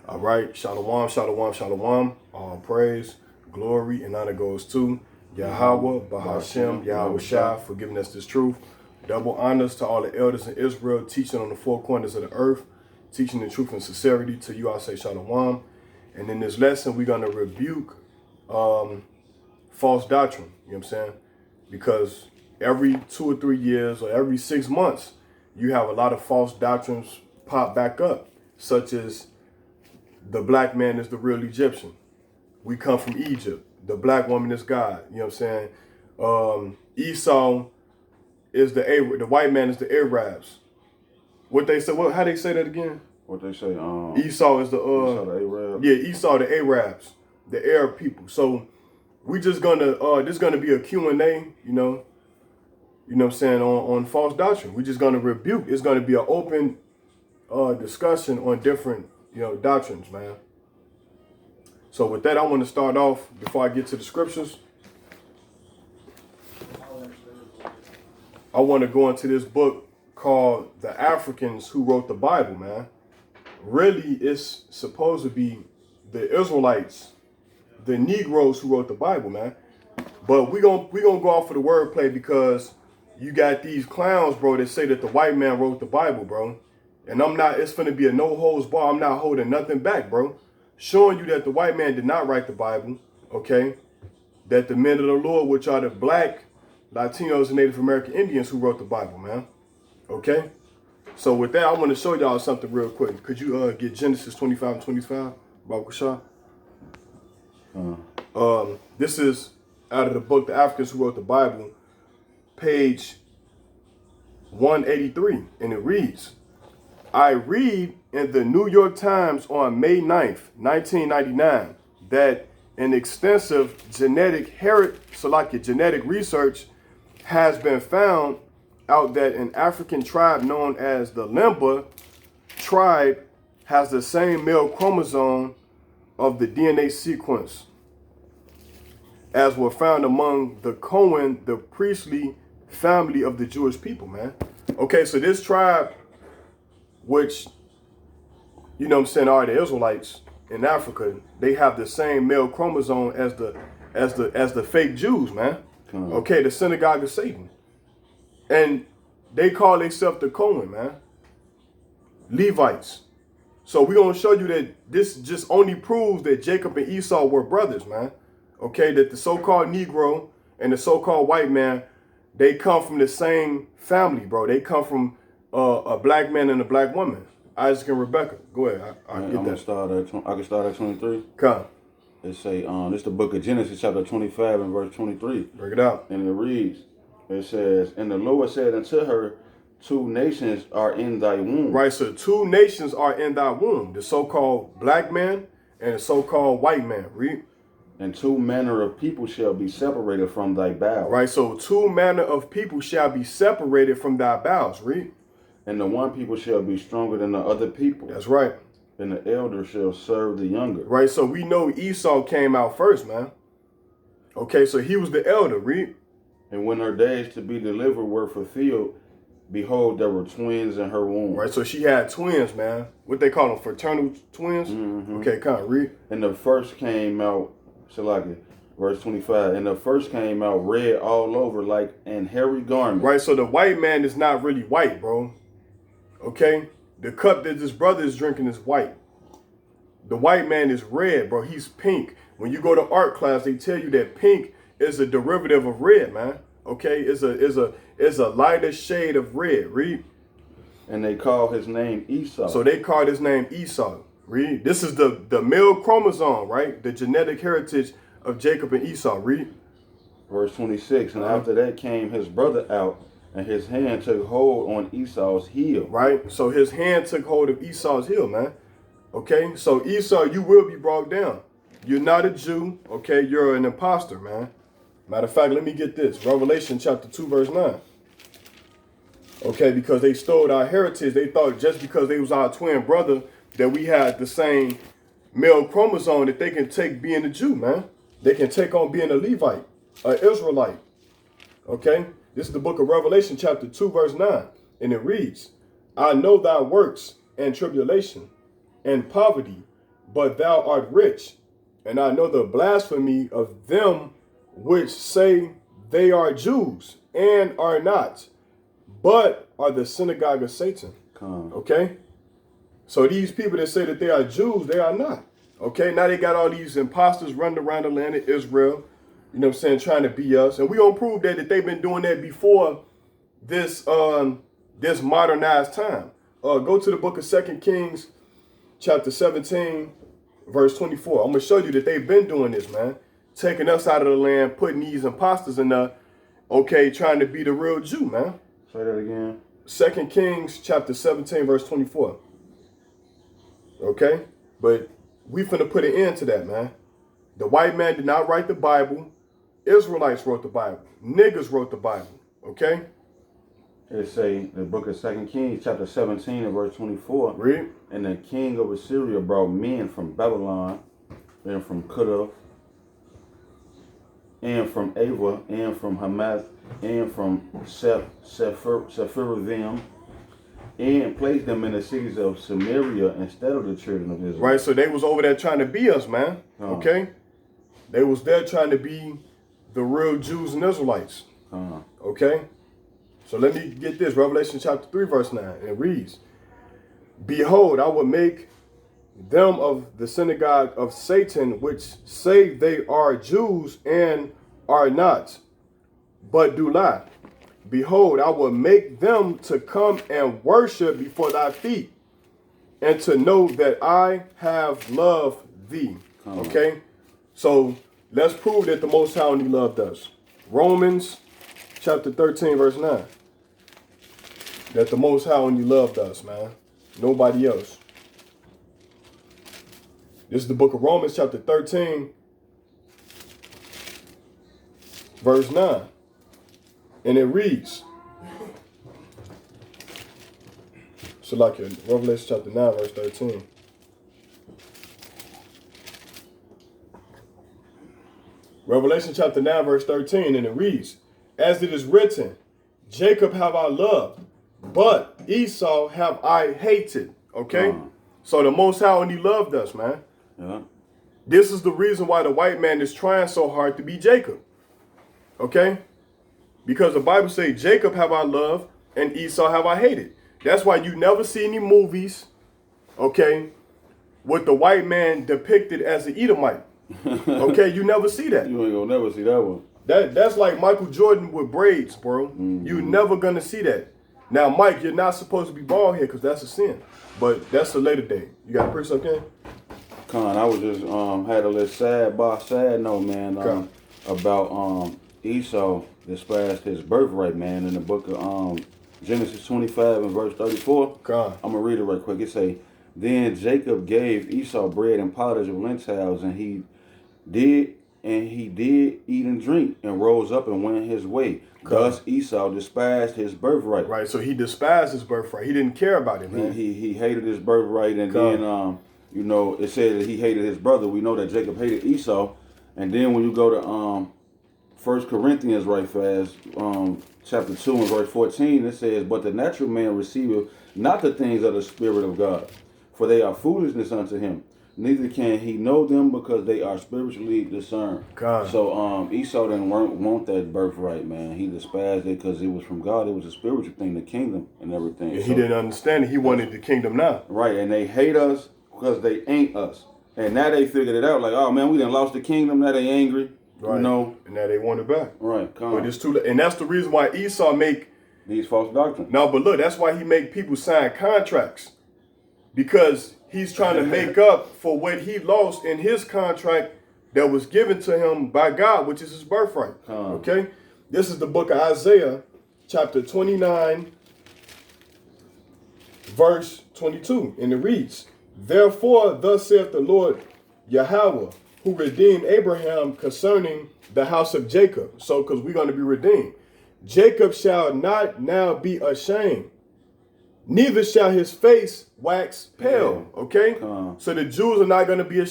All right, shalom, shalom, shalom. All praise, glory, and honor goes to Yahweh, Bahashem, Yahweh Shai, for giving us this truth. Double honors to all the elders in Israel, teaching on the four corners of the earth, teaching the truth and sincerity. To you, I say shalom. And in this lesson, we're going to rebuke false doctrine. You know what I'm saying? Because every 2 or 3 years or every 6 months, you have a lot of false doctrines pop back up, such as the black man is the real Egyptian. We come from Egypt. The black woman is God. You know what I'm saying? Esau is the white man is the Arabs. What they say? How they say that again? What they say? Esau is the Esau the Arab. Yeah, Esau the Arabs, the Arab people. So we just gonna this gonna be a Q&A. You know what I'm saying, on false doctrine. We just gonna rebuke. It's gonna be an open discussion on different doctrines, man. So with that, I want to start off before I get to the scriptures. I want to go into this book called The Africans Who Wrote the Bible, man. Really, it's supposed to be the Israelites, the Negroes who wrote the Bible, man. But we gonna go off for the wordplay because you got these clowns, bro, that say that the white man wrote the Bible, bro. And it's finna be a no holds bar. I'm not holding nothing back, bro. Showing you that the white man did not write the Bible, okay? That the men of the Lord, which are the black, Latinos, and Native American Indians who wrote the Bible, man. Okay? So with that, I want to show y'all something real quick. Could you get Genesis 25 and 25, Baruch Shah? This is out of the book, The Africans Who Wrote the Bible, page 183, and it reads, I read in the New York Times on May 9th, 1999, that an extensive genetic research has been found out that an African tribe known as the Limba tribe has the same male chromosome of the DNA sequence as were found among the Cohen, the priestly family of the Jewish people, man. Okay, so this tribe, which, you know what I'm saying, are the Israelites in Africa, they have the same male chromosome as the fake Jews, man. Okay, the synagogue of Satan. And they call themselves the Cohen, man. Levites. So we're going to show you that this just only proves that Jacob and Esau were brothers, man. Okay, that the so-called Negro and the so-called white man, they come from the same family, bro. They come from a black man and a black woman. Isaac and Rebecca. Go ahead. I can start at 23. Come. It say, it's the book of Genesis, chapter 25 and verse 23. Break it out. And it reads, it says, and the Lord said unto her, 2 nations are in thy womb. Right, so 2 nations are in thy womb. The so-called black man and the so-called white man. Read. And 2 manner of people shall be separated from thy bowels. Right, so 2 manner of people shall be separated from thy bowels. Read. And the one people shall be stronger than the other people. That's right. And the elder shall serve the younger. Right, so we know Esau came out first, man. Okay, so he was the elder. Read. And when her days to be delivered were fulfilled, behold, there were twins in her womb. Right, so she had twins, man. What they call them, fraternal twins? Mm-hmm. Okay, come on, read. And the first came out, verse 25, and the first came out red all over like an hairy garment. Right, so the white man is not really white, bro. Okay? The cup that this brother is drinking is white. The white man is red, bro. He's pink. When you go to art class, they tell you that pink is a derivative of red, man. Okay? It's a lighter shade of red. Read. And they call his name Esau. So they called his name Esau. Read. This is the male chromosome, right? The genetic heritage of Jacob and Esau. Read. Verse 26. And after that came his brother out, and his hand took hold on Esau's heel. Right? So his hand took hold of Esau's heel, man. Okay? So Esau, you will be brought down. You're not a Jew. Okay? You're an imposter, man. Matter of fact, let me get this. Revelation chapter 2, verse 9. Okay? Because they stole our heritage. They thought just because they was our twin brother that we had the same male chromosome that they can take being a Jew, man. They can take on being a Levite, an Israelite. Okay? This is the book of Revelation, chapter 2, verse 9. And it reads, I know thy works and tribulation and poverty but thou art rich. And I know the blasphemy of them which say they are Jews and are not, but are the synagogue of Satan. Okay? So these people that say that they are Jews, they are not. Okay? Now they got all these imposters running around the land of Israel, you know what I'm saying, trying to be us. And we gonna prove that they've been doing that before this this modernized time. Go to the book of 2 Kings, chapter 17, verse 24. I'm gonna show you that they've been doing this, man. Taking us out of the land, putting these imposters in there, okay, trying to be the real Jew, man. Say that again. 2 Kings, chapter 17, verse 24. Okay? But we finna put an end to that, man. The white man did not write the Bible. Israelites wrote the Bible. Niggas wrote the Bible. Okay? It say the book of 2 Kings, chapter 17 and verse 24. Read. And the king of Assyria brought men from Babylon, and from Cuddah, and from Ava, and from Hamath, and from Sepharvaim, and placed them in the cities of Samaria instead of the children of Israel. Right, so they was over there trying to be us, man. Okay? They was there trying to be the real Jews and Israelites. Okay? So let me get this. Revelation chapter 3, verse 9. It reads, Behold, I will make them of the synagogue of Satan, which say they are Jews and are not, but do lie. Behold, I will make them to come and worship before thy feet, and to know that I have loved thee. Okay? So let's prove that the Most High only loved us. Romans chapter 13, verse 9. That the Most High only loved us, man. Nobody else. This is the book of Romans chapter 13, verse 9. And it reads, so like in Revelation chapter 9, verse 13. Revelation chapter 9, verse 13, and it reads, As it is written, Jacob have I loved, but Esau have I hated. Okay? So the Most High only loved us, man. Yeah. This is the reason why the white man is trying so hard to be Jacob. Okay? Because the Bible says, Jacob have I loved and Esau have I hated. That's why you never see any movies, okay, with the white man depicted as an Edomite. Okay, you never see that. You ain't gonna never see that one. That's like Michael Jordan with braids, bro. You're never gonna see that. Now, Mike, you're not supposed to be bald here because that's a sin. But that's a later day. You got a preach up, Ken? Con, I was just had a little sad note, man, about Esau despised his birthright, man, in the book of Genesis 25 and verse 34. Con. I'm gonna read it right quick. It say, Then Jacob gave Esau bread and pottage of lentils, and he did eat and drink, and rose up and went his way. Thus Esau despised his birthright. Right, so he despised his birthright. He didn't care about it, man. He hated his birthright, and then you know, it said that he hated his brother. We know that Jacob hated Esau. And then when you go to 1 Corinthians right fast, chapter 2 and verse 14, it says, But the natural man receiveth not the things of the Spirit of God, for they are foolishness unto him. Neither can he know them, because they are spiritually discerned. God. So Esau didn't want that birthright, man. He despised it because it was from God. It was a spiritual thing, the kingdom and everything. And he didn't understand it. He wanted the kingdom now. Right, and they hate us because they ain't us. And now they figured it out, like, oh man, we done lost the kingdom. Now they angry, right. You know. And now they want it back. Right, come on. But it's too late. And that's the reason why Esau make these false doctrines. No, but look, that's why he make people sign contracts. Because he's trying to make up for what he lost in his contract that was given to him by God, which is his birthright. Okay? This is the book of Isaiah, chapter 29, verse 22. And it reads, Therefore, thus saith the Lord Yahweh, who redeemed Abraham concerning the house of Jacob. So, because we're going to be redeemed. Jacob shall not now be ashamed, neither shall his face wax pale. Okay? So the Jews are not going to be,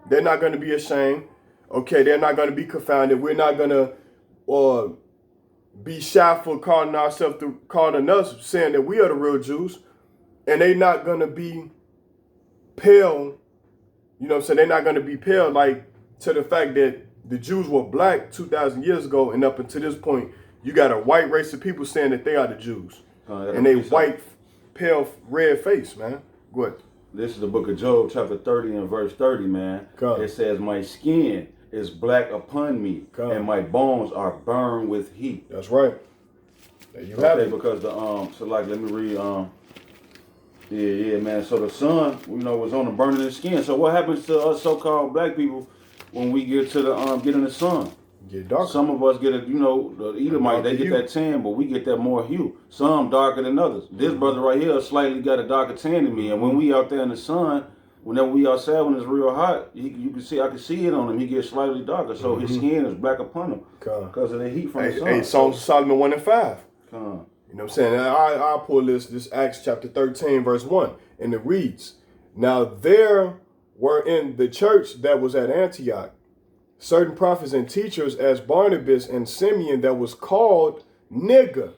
they're not going to be ashamed. Okay? They're not going to be confounded. We're not going to be shy for calling us, saying that we are the real Jews. And they're not going to be pale You know what I'm saying? They're not going to be pale like to the fact that the Jews were black 2,000 years ago, and up until this point, you got a white race of people saying that they are the Jews. And they white, pale, red face, man. Go ahead. This is the book of Job, chapter 30 and verse 30, man. It says, my skin is black upon me, and my bones are burned with heat. That's right. There you have it. Because so like, let me read, yeah, man. So the sun, was on the burning of the skin. So what happens to us so-called black people when we get to the get in the sun? Get darker. Some of us get the Edomite, they get that tan, but we get that more hue. Some darker than others. This brother right here slightly got a darker tan than me. And when we out there in the sun, whenever we outside when it's real hot, I can see it on him. He gets slightly darker. So his skin is black upon him because of the heat from the sun. Hey, Songs of Solomon 1 and 5. Come on. You know what I'm saying? I'll pull this Acts chapter 13, verse 1, and it reads, now there were in the church that was at Antioch certain prophets and teachers as Barnabas and Simeon that was called Nigger,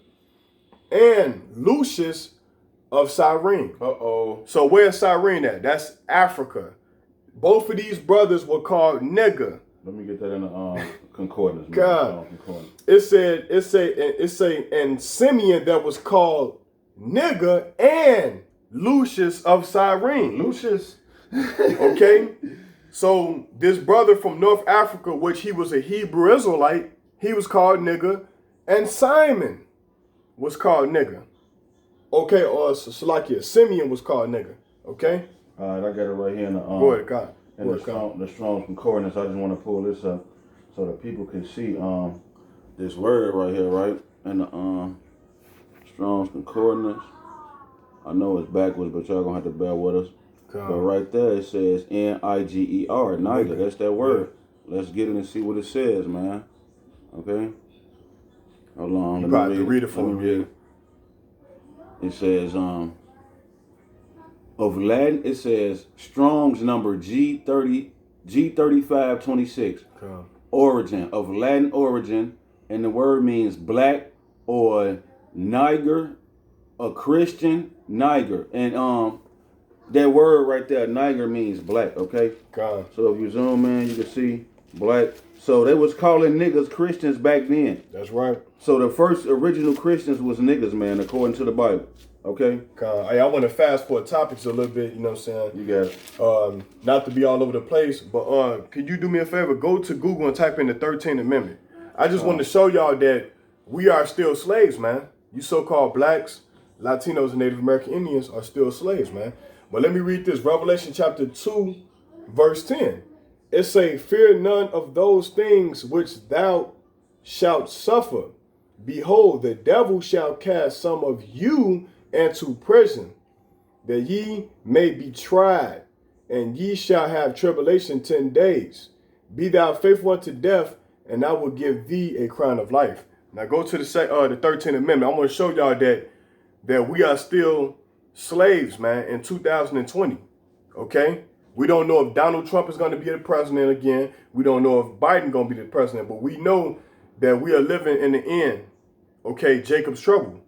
and Lucius of Cyrene. So where's Cyrene at? That's Africa. Both of these brothers were called Nigger. Let me get that in the concordance. God, it say, and Simeon that was called Nigger and Lucius of Cyrene. Lucius. Okay, so this brother from North Africa, which he was a Hebrew Israelite, he was called Nigger, and Simon was called Nigger. Okay, or Salakia, Simeon was called Nigger. Okay. All right, I got it right here in the go ahead, God. In the Strong's Concordance. I just want to pull this up so that people can see this word right here, right? In the Strong's Concordance. I know it's backwards, but y'all gonna have to bear with us. But right there it says Niger, Niger. That's that word. Yeah. Let's get it and see what it says, man. Okay. Hold on. You got to read it for me. It says of Latin, it says Strong's number G3526. Origin, of Latin origin, and the word means black or Niger, a Christian Niger. And that word right there, Niger, means black, okay? So if you zoom in, you can see black. So they was calling niggas Christians back then. That's right. So the first original Christians was niggas, man, according to the Bible. Okay. Hey, I want to fast forward topics a little bit, you know what I'm saying? You got it. Not to be all over the place, but could you do me a favor? Go to Google and type in the 13th Amendment. I just want to show y'all that we are still slaves, man. You so-called blacks, Latinos, and Native American Indians are still slaves, man. But let me read this. Revelation chapter 2, verse 10. It say, fear none of those things which thou shalt suffer. Behold, the devil shall cast some of you into prison, that ye may be tried, and ye shall have tribulation 10 days. Be thou faithful unto death, and I will give thee a crown of life. Now go to the 13th Amendment. I want to show y'all that we are still slaves, man, in 2020. Okay? We don't know if Donald Trump is going to be the president again. We don't know if Biden going to be the president, but we know that we are living in the end. Okay, Jacob's trouble,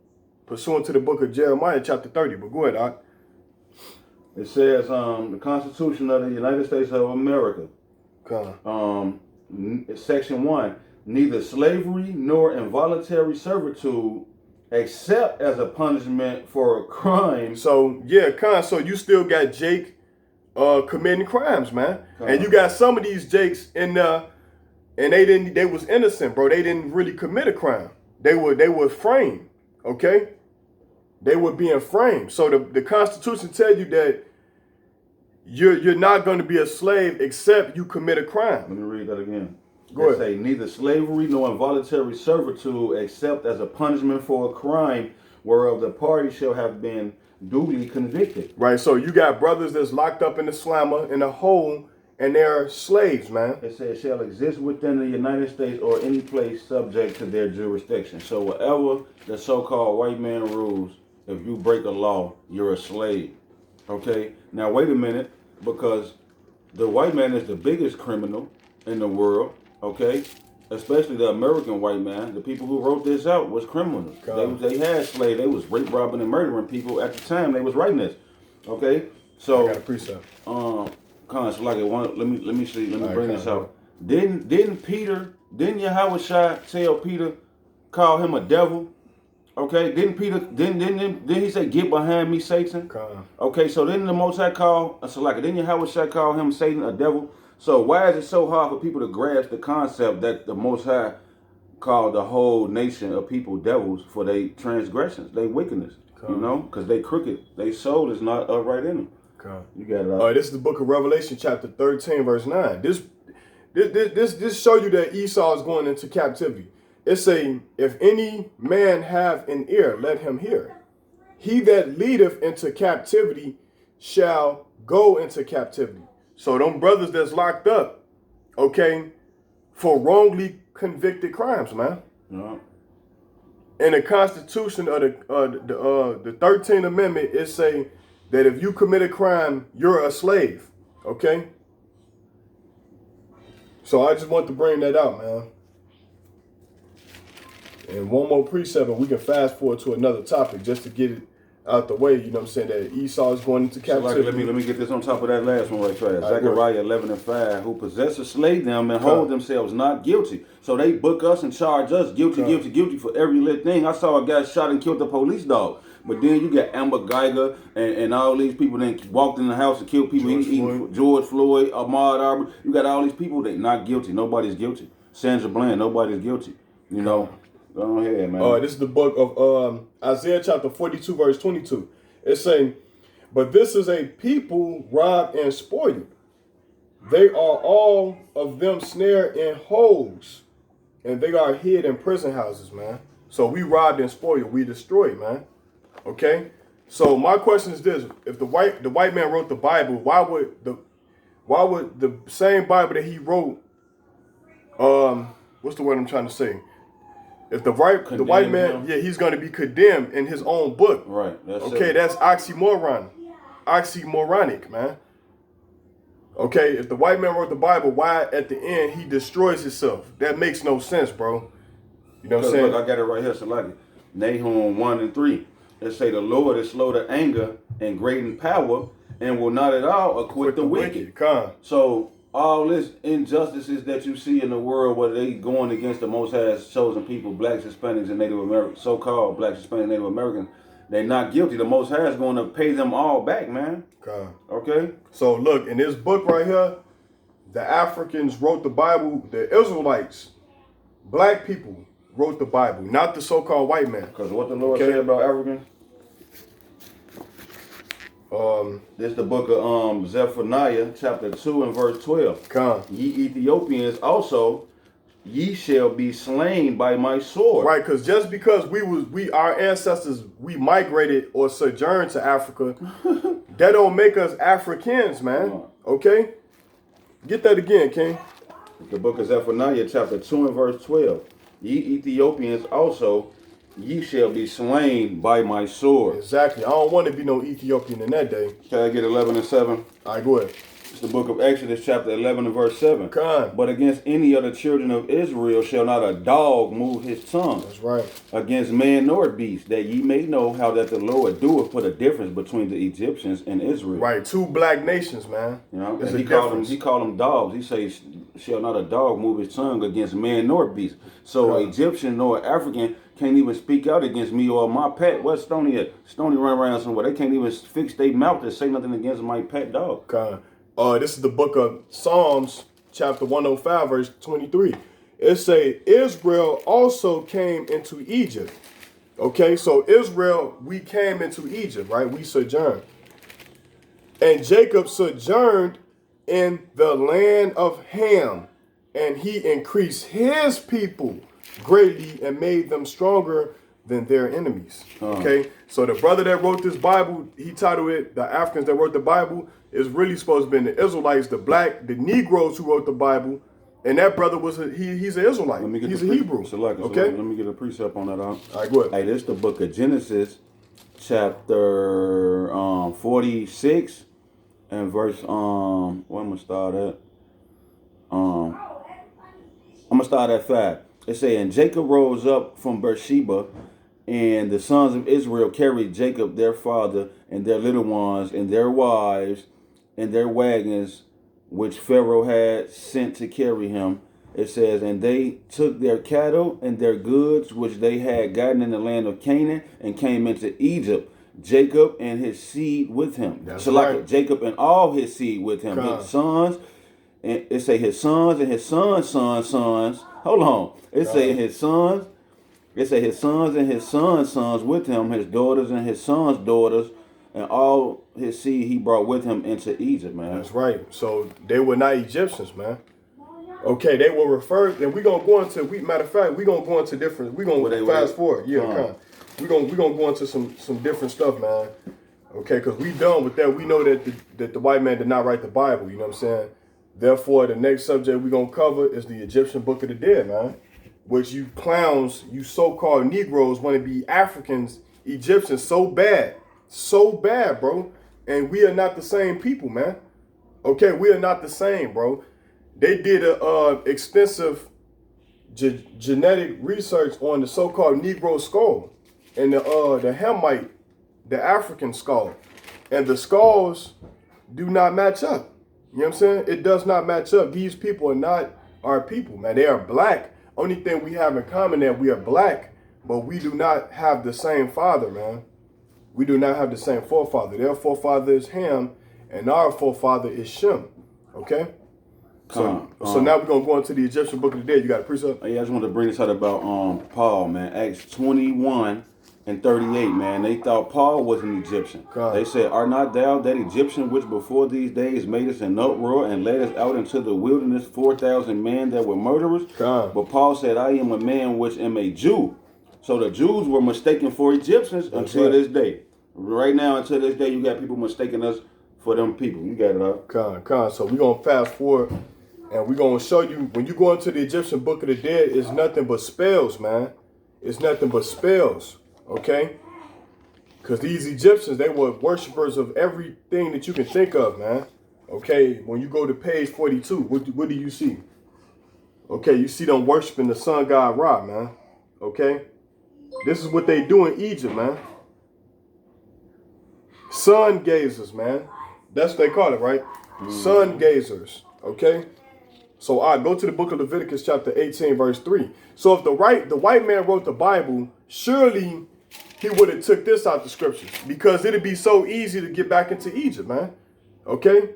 pursuant to the book of Jeremiah, chapter 30. But go ahead, Doc. It says the Constitution of the United States of America. Section 1, neither slavery nor involuntary servitude except as a punishment for a crime. So, yeah, so you still got Jake committing crimes, man. And you got some of these Jakes in there, and they was innocent, bro. They didn't really commit a crime. They were framed, okay? They were being framed. So the Constitution tells you that you're not going to be a slave except you commit a crime. Let me read that again. Go ahead. Say, neither slavery nor involuntary servitude except as a punishment for a crime whereof the party shall have been duly convicted. Right, so you got brothers that's locked up in the slammer, in a hole, and they're slaves, man. It says, shall exist within the United States or any place subject to their jurisdiction. So whatever the so-called white man rules, if you break a law, you're a slave. Okay? Now, wait a minute, because the white man is the biggest criminal in the world, okay? Especially the American white man. The people who wrote this out was criminals. They had slaves. They was rape, robbing, and murdering people at the time they was writing this. Okay? So, I got a precept. So like let me see. Let me bring this Con. out. Didn't Yahushua tell Peter, call him a devil? Okay, didn't he say, get behind me, Satan? Con. Okay, so then the Most High didn't Yahushua call him Satan a devil? So why is it so hard for people to grasp the concept that the Most High called the whole nation of people devils for their transgressions, their wickedness? Con. You know, because they crooked, their soul is not upright in them. Con. You got it. All right, this is the book of Revelation, chapter 13, verse 9. This show you that Esau is going into captivity. It's saying, if any man have an ear, let him hear. He that leadeth into captivity shall go into captivity. So them brothers that's locked up, okay, for wrongly convicted crimes, man. Yeah. In the Constitution of the 13th Amendment, it say that if you commit a crime, you're a slave, okay? So I just want to bring that out, man. And one more precept, and we can fast forward to another topic just to get it out the way. You know what I'm saying? That Esau is going into captivity. So let me get this on top of that last one right fast. Zechariah 11:5, who possess or slay them and hold themselves not guilty. So they book us and charge us guilty for every little thing. I saw a guy shot and killed a police dog. But then you got Amber Geiger and all these people that walked in the house and killed people. George Floyd, Ahmaud Arbery. You got all these people that not guilty. Nobody's guilty. Sandra Bland, nobody's guilty. You know. Go ahead, man. This is the book of Isaiah chapter 42, verse 22. It's saying, but this is a people robbed and spoiled. They are all of them snared in holes, and they are hid in prison houses, man. So we robbed and spoiled. We destroyed, man. Okay? So my question is this. If the white man wrote the Bible, why would the same Bible that he wrote, what's the word I'm trying to say? If the white man, he's going to be condemned in his own book. Right. That's oxymoronic, man. Okay, if the white man wrote the Bible, why at the end he destroys himself? That makes no sense, bro. You know what I'm saying? Look, I got it right here. So like Nahum 1:3. It say the Lord is slow to anger and great in power and will not at all acquit the wicked. So all this injustices that you see in the world, where they going against the Most High's chosen people, blacks, Hispanics, and Native Americans, so-called blacks, Hispanics, Native Americans, they're not guilty. The Most High is going to pay them all back, man. Okay? So look, in this book right here, the Africans wrote the Bible. The Israelites, black people, wrote the Bible, not the so-called white man. Because what the Lord said about Africans? This is the book of Zephaniah, chapter 2 and verse 12. Ye Ethiopians also, ye shall be slain by my sword. Right, because just because our ancestors, we migrated or sojourned to Africa, that don't make us Africans, man. Okay? Get that again, King. The book of Zephaniah, chapter 2 and verse 12. Ye Ethiopians also, ye shall be slain by my sword. Exactly. I don't want to be no Ethiopian in that day. Can I get 11 and 7? All right, go ahead. It's the book of Exodus, chapter 11 and verse 7. But against any of the children of Israel shall not a dog move his tongue. That's right. Against man nor beast, that ye may know how that the Lord doeth put a difference between the Egyptians and Israel. Right, two black nations, man. You know, and he called them dogs. He says, shall not a dog move his tongue against man nor beast. So Egyptian nor African can't even speak out against me or my pet. Where's Stony at? Stony run around somewhere. They can't even fix their mouth to say nothing against my pet dog. This is the book of Psalms, chapter 105, verse 23. It say, Israel also came into Egypt. Okay, so Israel, we came into Egypt, right? We sojourned. And Jacob sojourned in the land of Ham, and he increased his people greatly and made them stronger than their enemies. Okay, so the brother that wrote this Bible, he titled it, the Africans that wrote the Bible, is really supposed to be the Israelites, the Negroes who wrote the Bible, and that brother was he's an Israelite. He's a Hebrew. Okay, let me get a precept on that. All right, go ahead. Hey, this is the book of Genesis, chapter 46 and verse where I'm gonna start at. I'm gonna start at 5. It say, and Jacob rose up from Beersheba, and the sons of Israel carried Jacob their father and their little ones and their wives and their wagons which Pharaoh had sent to carry him. It says, and they took their cattle and their goods, which they had gotten in the land of Canaan, and came into Egypt. Jacob and his seed with him. That's so right. like Jacob and all his seed with him. His sons, and it say his sons and his sons' sons. Hold on. It say his sons. It say his sons and his sons' sons with him, his daughters and his sons' daughters, and all his seed he brought with him into Egypt, man. That's right. So they were not Egyptians, man. Okay, they were referred, and we're gonna go into. Matter of fact, we're gonna go into different. We're gonna fast forward. Yeah, we're gonna go into some different stuff, man. Okay, because we done with that. We know that the white man did not write the Bible. You know what I'm saying? Therefore, the next subject we're gonna cover is the Egyptian Book of the Dead, man. Which you clowns, you so-called Negroes, want to be Africans, Egyptians so bad, bro. And we are not the same people, man. Okay, we are not the same, bro. They did a extensive genetic research on the so-called Negro skull and the Hamite, the African skull, and the skulls do not match up. You know what I'm saying? It does not match up. These people are not our people, man. They are black. Only thing we have in common that we are black, but we do not have the same father, man. We do not have the same forefather. Their forefather is Ham, and our forefather is Shem. Okay? So now we're going to go into the Egyptian Book of the Dead. You got a precept? Yeah, I just wanted to bring this out about Paul, man. Acts 21 and 38, man. They thought Paul was an Egyptian. They said, are not thou that Egyptian which before these days made us an uproar and led us out into the wilderness 4,000 men that were murderers? But Paul said, I am a man which am a Jew. So the Jews were mistaken for Egyptians until this day. Right now, until this day, you got people mistaking us for them people. You got it up. So we're going to fast forward. And we're going to show you, when you go into the Egyptian Book of the Dead, it's nothing but spells, man. It's nothing but spells, okay? Because these Egyptians, they were worshipers of everything that you can think of, man. Okay, when you go to page 42, what do you see? Okay, you see them worshiping the sun god Ra, man. Okay? This is what they do in Egypt, man. Sun gazers, man. That's what they call it, right? Sun gazers, okay? So I go to the book of Leviticus chapter 18, verse 3. So if the white man wrote the Bible, surely he would have took this out the scriptures, because it'd be so easy to get back into Egypt, man. Okay?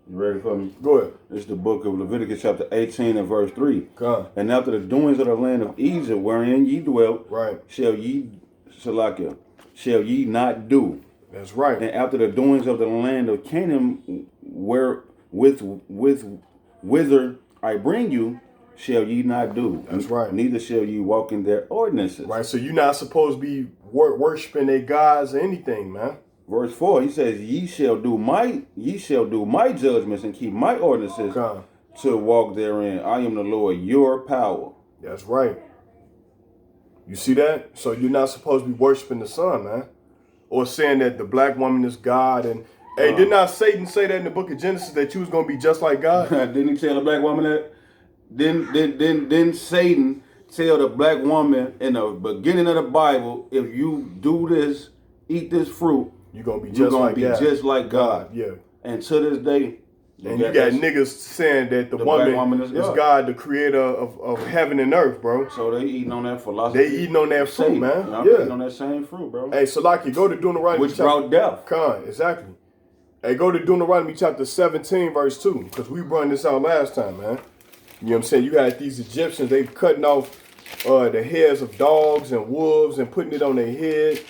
You ready for me? Go ahead. It's the book of Leviticus chapter 18 and verse 3. And after the doings of the land of Egypt wherein ye dwelt, shall ye not do. That's right. And after the doings of the land of Canaan, where whither I bring you, shall ye not do. That's right. Neither shall ye walk in their ordinances. Right. So you're not supposed to be worshiping their gods or anything, man. Verse 4, he says, ye shall do my judgments and keep my ordinances to walk therein. I am the Lord, your power. That's right. You see that? So you're not supposed to be worshiping the sun, man. Or saying that the black woman is God. And hey, did not Satan say that in the book of Genesis, that you was going to be just like God? Didn't he tell the black woman that? Didn't Satan tell the black woman in the beginning of the Bible, if you do this, eat this fruit, you're going to be just like God. Yeah. And to this day, you got niggas saying that the woman is God, the creator of heaven and earth, bro. So they eating on that philosophy. They eating on that fruit, man. Eating on that same fruit, bro. Hey, so like you go to Deuteronomy. Which brought death. Exactly. Hey, go to Deuteronomy chapter 17, verse 2, because we brought this out last time, man. You know what I'm saying? You had these Egyptians, they cutting off the heads of dogs and wolves and putting it on their head.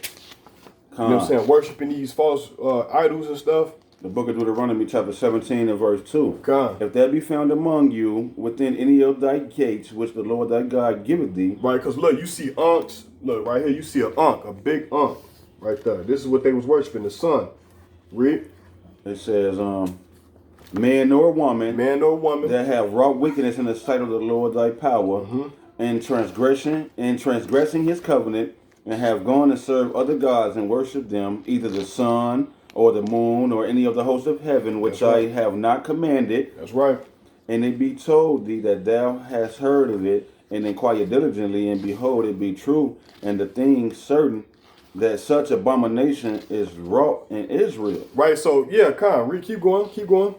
You know what I'm saying? Worshiping these false idols and stuff. The book of Deuteronomy chapter 17 and verse 2. If there be found among you within any of thy gates, which the Lord thy God giveth thee. Right, because look, you see unks. Look, right here, you see an unk, a big unk. Right there. This is what they was worshiping, the sun. Read. It says, man nor woman that have wrought wickedness in the sight of the Lord thy power, and transgressing his covenant, and have gone and served other gods and worship them, either the sun or the moon or any of the hosts of heaven, which I have not commanded. That's right. And it be told thee that thou hast heard of it, and inquire diligently, and behold, it be true, and the thing certain, that such abomination is wrought in Israel. Right, so yeah, keep going.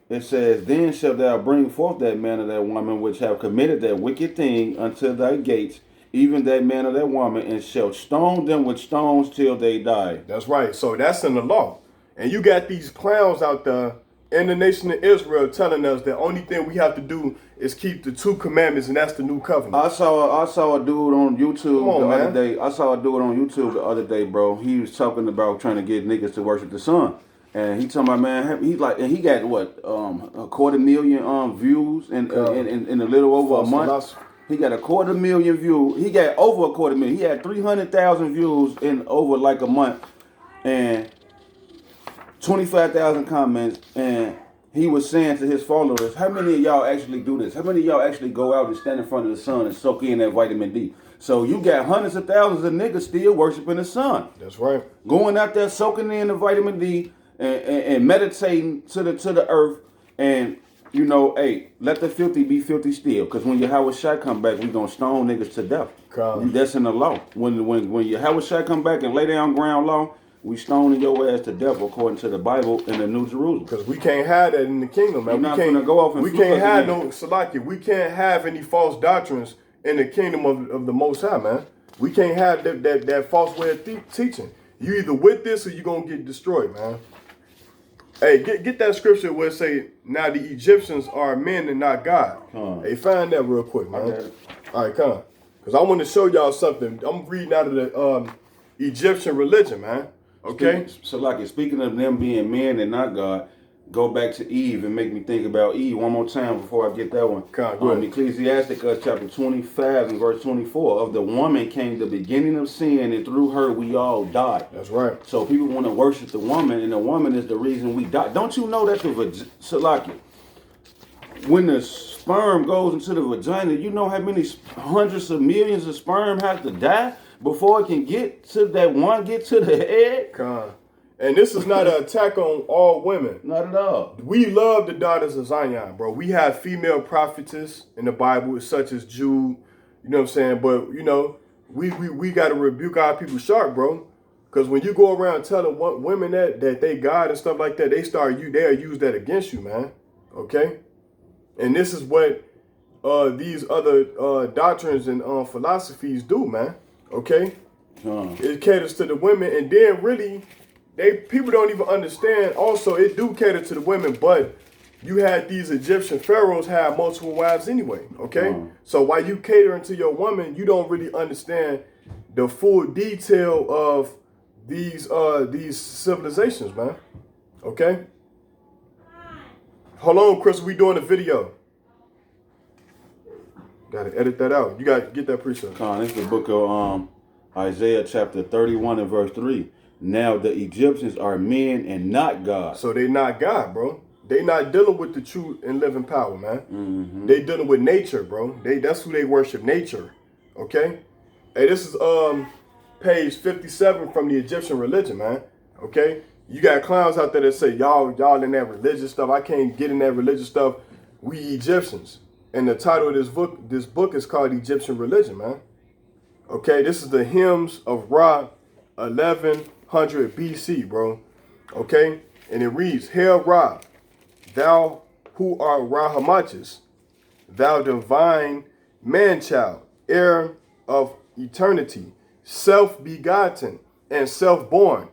it says, then shalt thou bring forth that man or that woman which have committed that wicked thing unto thy gates, even that man or that woman, and shalt stone them with stones till they die. That's right. So that's in the law. And you got these clowns out there in the nation of Israel telling us the only thing we have to do is keep the 2 commandments, and that's the new covenant. I saw a dude on YouTube the other day. I saw a dude on YouTube the other day, bro. He was talking about trying to get niggas to worship the sun. And he talking about, man, he got what, 250,000 views in a little over a month. Philosophy. He got 250,000 views. He got over 250,000. He had 300,000 views in over like a month, and 25,000 comments. And he was saying to his followers, how many of y'all actually do this? How many of y'all actually go out and stand in front of the sun and soak in that vitamin D? So you got hundreds of thousands of niggas still worshiping the sun. That's right. Going out there soaking in the vitamin D and meditating to the earth, and you know, hey, let the filthy be filthy still. Because when Yahweh Shai come back, we gonna stone niggas to death. That's in the law. When Yahweh Shai come back and lay down ground law, we stoning your ass to death according to the Bible in the New Jerusalem. Because we can't have that in the kingdom, man. We can't go off and we can't have no Salakia. We can't have any false doctrines in the kingdom of the Most High, man. We can't have that false way of teaching. You either with this or you gonna get destroyed, man. Hey, get that scripture where it say, now the Egyptians are men and not God. Hey, find that real quick, man. Okay. All right, come on. Because I want to show y'all something. I'm reading out of the Egyptian religion, man. Okay? So, like, speaking of them being men and not God, go back to Eve and make me think about Eve one more time before I get that one. Ecclesiasticus chapter 25 and verse 24. Of the woman came the beginning of sin, and through her we all died. That's right. So people want to worship the woman, and the woman is the reason we die. Don't you know that when the sperm goes into the vagina, you know how many hundreds of millions of sperm have to die before it can get to the egg? And this is not an attack on all women. Not at all. We love the daughters of Zion, bro. We have female prophetess in the Bible, such as Jude. You know what I'm saying? But, you know, we got to rebuke our people sharp, bro. Because when you go around telling women that they God and stuff like that, they'll use that against you, man. Okay? And this is what these other doctrines and philosophies do, man. Okay? It caters to the women, and then really... people don't even understand. Also, it do cater to the women, but you had these Egyptian pharaohs have multiple wives anyway. Okay, so while you catering to your woman, you don't really understand the full detail of these civilizations, man. Okay. Hold on, Chris. We doing a video. Gotta edit that out. You gotta get that precept. This is the book of Isaiah chapter 31 and verse 3. Now the Egyptians are men and not God. So they not God, bro. They not dealing with the true and living power, man. Mm-hmm. They dealing with nature, bro. That's who they worship, nature. Okay? Hey, this is page 57 from the Egyptian religion, man. Okay? You got clowns out there that say, y'all in that religious stuff. I can't get in that religious stuff. We Egyptians. And the title of this book is called Egyptian Religion, man. Okay? This is the hymns of Ra 1100 BC, bro. Okay? And it reads, Hail Ra, thou who art Rahamachis, thou divine man-child, heir of eternity, self-begotten and self-born,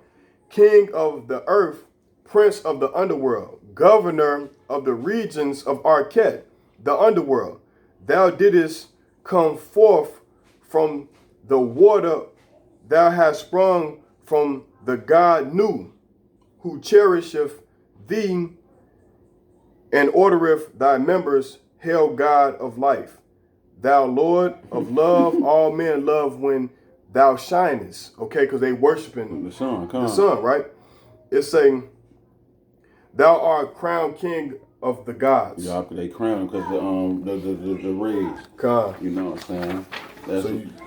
king of the earth, prince of the underworld, governor of the regions of Arket, the underworld. Thou didst come forth from the water, thou hast sprung from the God Nu, who cherisheth thee and ordereth thy members, hail God of life. Thou Lord of love, all men love when thou shinest. Okay, because they worshiping the sun. The sun, right? It's saying, thou art crowned king of the gods. Yeah, they crown because the rays. You know what I'm saying?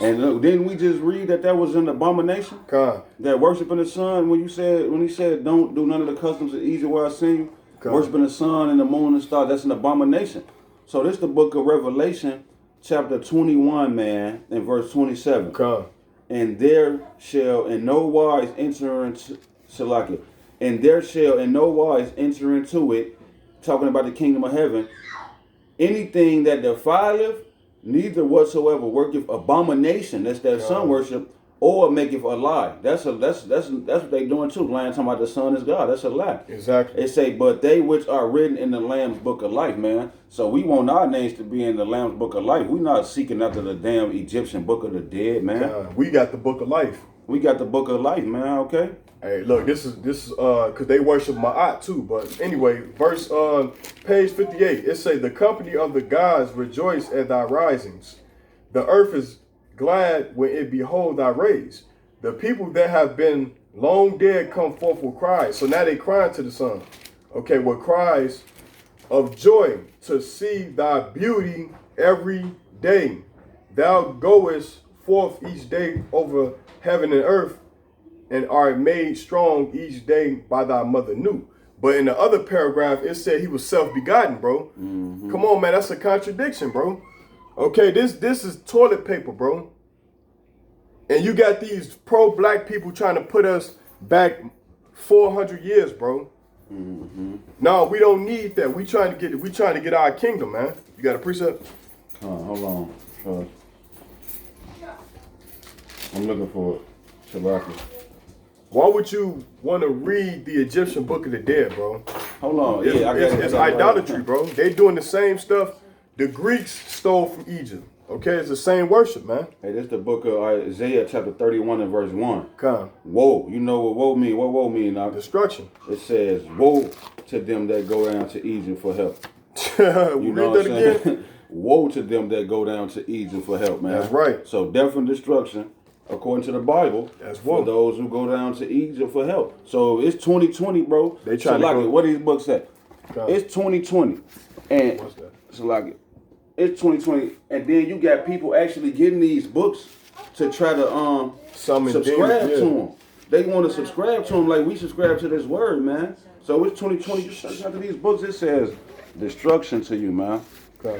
And look, didn't we just read that was an abomination? That worshiping the sun, when he said don't do none of the customs of Egypt where I seen you, worshiping the sun and the moon and stars, that's an abomination. So this is the book of Revelation, chapter 21, man, and verse 27. And there shall in no wise enter into Salakia, and there shall in no wise enter into it talking about the kingdom of heaven, anything that defileth, neither whatsoever worketh abomination, that's that sun worship, or maketh a lie. That's what they doing too. Lying talking about the sun is God. That's a lie. Exactly. It say, but they which are written in the Lamb's book of life, man. So we want our names to be in the Lamb's book of life. We not seeking after the damn Egyptian book of the dead, man. We got the book of life. We got the book of life, man. Okay. Hey, look, this is because they worship Ma'at too. But anyway, verse page 58, it say, the company of the gods rejoice at thy risings. The earth is glad when it behold thy rays. The people that have been long dead come forth with cries. So now they crying to the sun. Okay, with cries of joy to see thy beauty every day. Thou goest forth each day over heaven and earth, and are made strong each day by thy mother Nu. But in the other paragraph, it said he was self-begotten, bro. Mm-hmm. Come on, man, that's a contradiction, bro. Okay, this is toilet paper, bro. And you got these pro-black people trying to put us back 400 years, bro. Mm-hmm. No, we don't need that. We trying to get our kingdom, man. You got a precept? Hold on. I'm looking for it. Shabaki. Why would you want to read the Egyptian Book of the Dead, bro? Hold on. It's idolatry, bro. They doing the same stuff the Greeks stole from Egypt. Okay, it's the same worship, man. Hey, this is the book of Isaiah chapter 31 and verse 1. Come. Woe. You know what woe mean? What woe mean now? Destruction. It says, woe to them that go down to Egypt for help. You know read that again? Woe to them that go down to Egypt for help, man. That's right. So death and destruction, according to the Bible, that's for those who go down to Egypt for help. So it's 2020, bro. They trying to go. What these books say? It's 2020. And what's that? So like it's 2020, and then you got people actually getting these books to try to subscribe to them. They want to subscribe to them like we subscribe to this word, man. So it's 2020. After these books, it says destruction to you, man. Okay.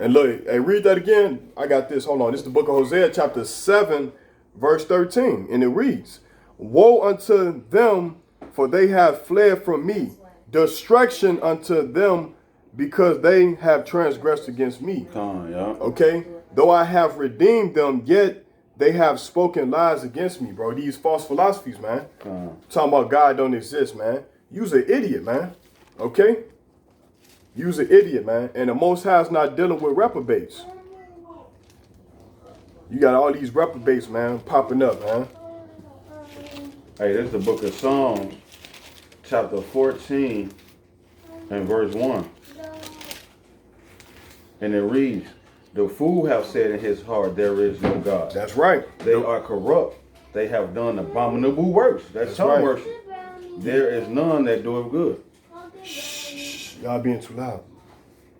And look, hey, read that again. I got this. Hold on. This is the book of Hosea, chapter 7, verse 13. And it reads, woe unto them, for they have fled from me. Destruction unto them, because they have transgressed against me. Okay? Though I have redeemed them, yet they have spoken lies against me, bro. These false philosophies, man. Talking about God don't exist, man. You's an idiot, man. Okay? You's an idiot, man. And the Most High is not dealing with reprobates. You got all these reprobates, man, popping up, man. Hey, this is the book of Psalms, chapter 14 and verse 1. And it reads, the fool have said in his heart, there is no God. That's right. They are corrupt. They have done abominable works. That's sun right. worship. There is none that doeth good. Shh, y'all being too loud.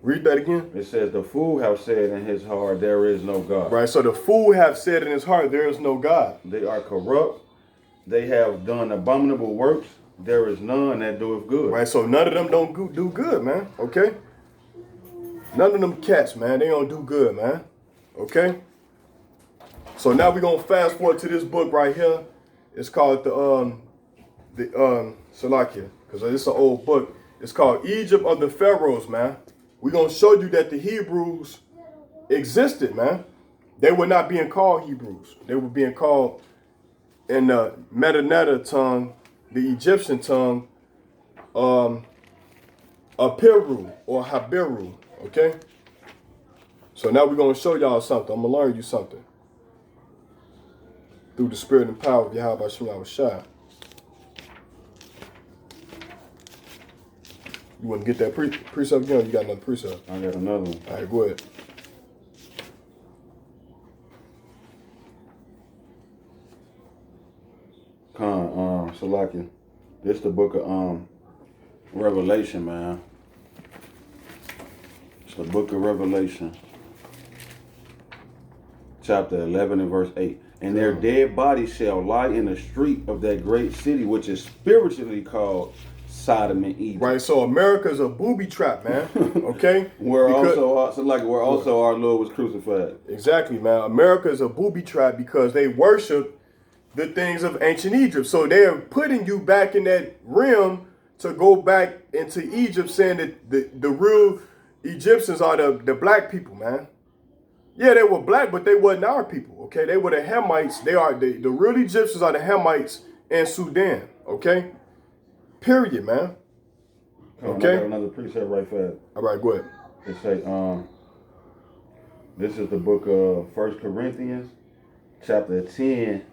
Read that again. It says, the fool have said in his heart, there is no God. Right, so the fool have said in his heart, there is no God. They are corrupt. They have done abominable works. There is none that doeth good. Right, so none of them don't do good, man. Okay? None of them cats, man, they don't do good, man. Okay? So now we're gonna fast forward to this book right here. It's called Salakia, because it's an old book. It's called Egypt of the Pharaohs, man. We're gonna show you that the Hebrews existed, man. They were not being called Hebrews. They were being called in the Metaneta tongue, the Egyptian tongue, Apiru or Habiru. Okay? So now we're going to show y'all something. I'm going to learn you something. Through the spirit and power of Yahweh Shem Yahushua. You want to get that precept again, or you got another precept? I got another one. All right, go ahead. Salakia. This is the book of Revelation, man. It's the book of Revelation, chapter 11 and verse 8. And their dead bodies shall lie in the street of that great city, which is spiritually called Sodom and Egypt. Right, so America's a booby trap, man. Okay? where also our Lord was crucified. Exactly, man. America is a booby trap because they worship the things of ancient Egypt. So they're putting you back in that realm to go back into Egypt, saying that the real Egyptians are the black people, man. Yeah, they were black, but they wasn't our people, okay? They were the Hamites. They are the real Egyptians are the Hamites in Sudan, okay? Period, man. Okay? I got another precept right fast. All right, go ahead. It say, this is the book of 1 Corinthians, chapter 10,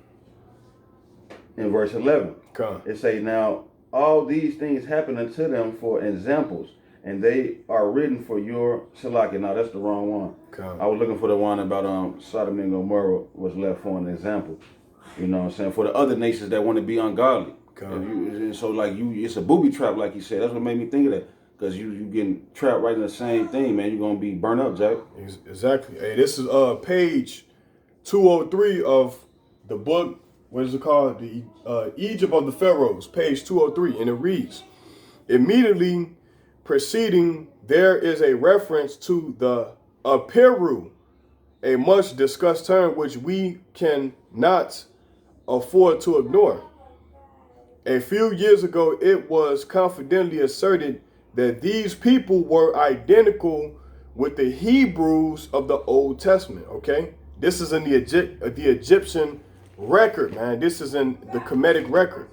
in verse 11. Come. It say, now, all these things happen unto them for examples, and they are written for your Shalaki. Now, that's the wrong one. Come. I was looking for the one about Sodom and Gomorrah was left for an example. You know what I'm saying? For the other nations that want to be ungodly. And so, like, it's a booby trap, like you said. That's what made me think of that. Because you getting trapped right in the same thing, man. You're going to be burnt up, Jack. Exactly. Hey, this is page 203 of the book, what is it called? The Egypt of the Pharaohs, page 203. And it reads, immediately preceding, there is a reference to the Apiru, a much discussed term which we cannot afford to ignore. A few years ago, it was confidently asserted that these people were identical with the Hebrews of the Old Testament, okay? This is in the Egyptian record, man. This is in the Kemetic record,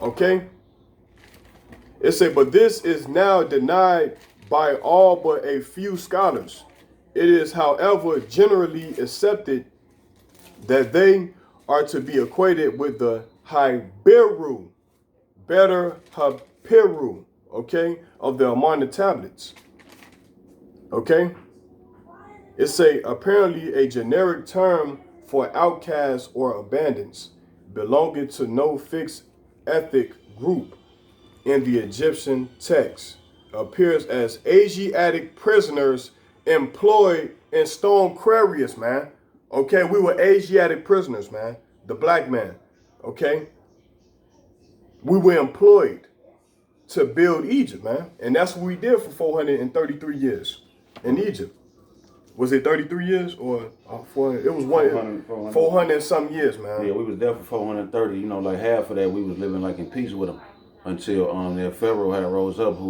okay? It said, but this is now denied by all but a few scholars. It is, however, generally accepted that they are to be equated with the Hibiru, better Hapiru, okay, of the Amarna tablets. Okay? It's apparently a generic term for outcasts or abandons, belonging to no fixed ethnic group in the Egyptian text. Appears as Asiatic prisoners employed in stone quarries, man. Okay, we were Asiatic prisoners, man. The black man, okay? We were employed to build Egypt, man. And that's what we did for 433 years in Egypt. Was it 33 years or 400? It was 400 and some years, man. Yeah, we was there for 430. You know, like half of that we was living like in peace with them until their pharaoh had rose up, who